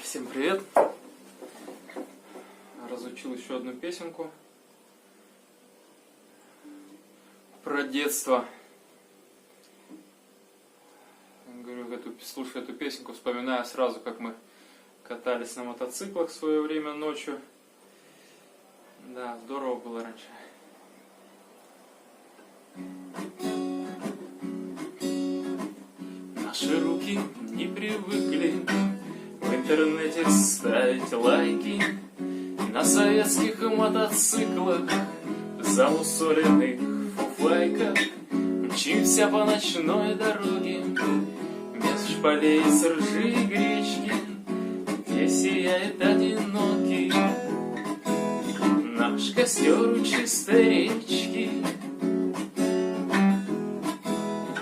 Всем привет! Разучил еще одну песенку про детство. Говорю, слушая эту песенку, вспоминаю сразу, как мы катались на мотоциклах в свое время ночью. Да, здорово было раньше. Наши руки не привыкли в интернете ставить лайки на советских мотоциклах, замусоленных фуфайках. Мчимся по ночной дороге меж полей с ржи и гречки, где сияет одинокий наш костер у чистой речки.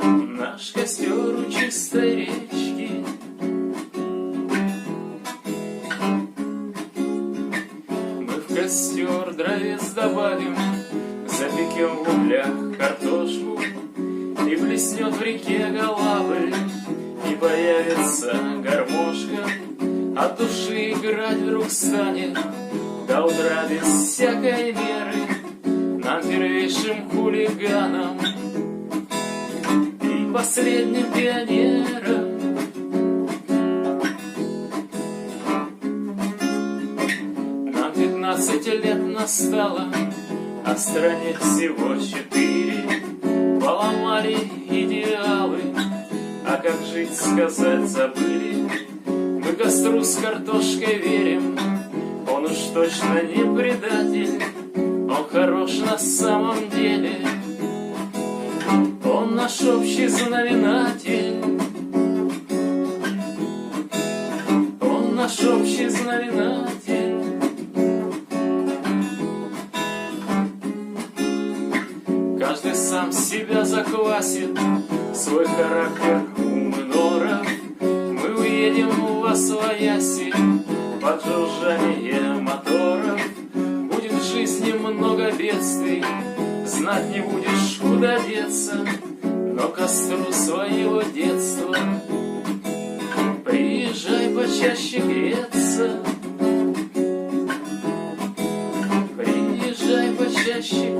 Наш костер у чистой речки. Мы в костер дровец добавим, запекем в углях картошку, и блеснет в реке Галабрь, и появится гармошка. От души играть вдруг станет до утра без всякой меры нам, первейшим хулиганам и последним пионерам. Нам 15 лет настало, а стране всего 4. Поломали идеалы, а как жить, сказать забыли. Мы костру с картошкой верим, он уж точно не предатель, он хорош на самом деле, он наш общий знаменатель, он наш общий знаменатель. Каждый сам себя заквасит, свой характер, ум и норов. Мы уедем во свояси под жужжание моторов. Будет в жизни много бедствий, знать не будешь, куда деться, но к костру своего детства приезжай почаще греться. Приезжай почаще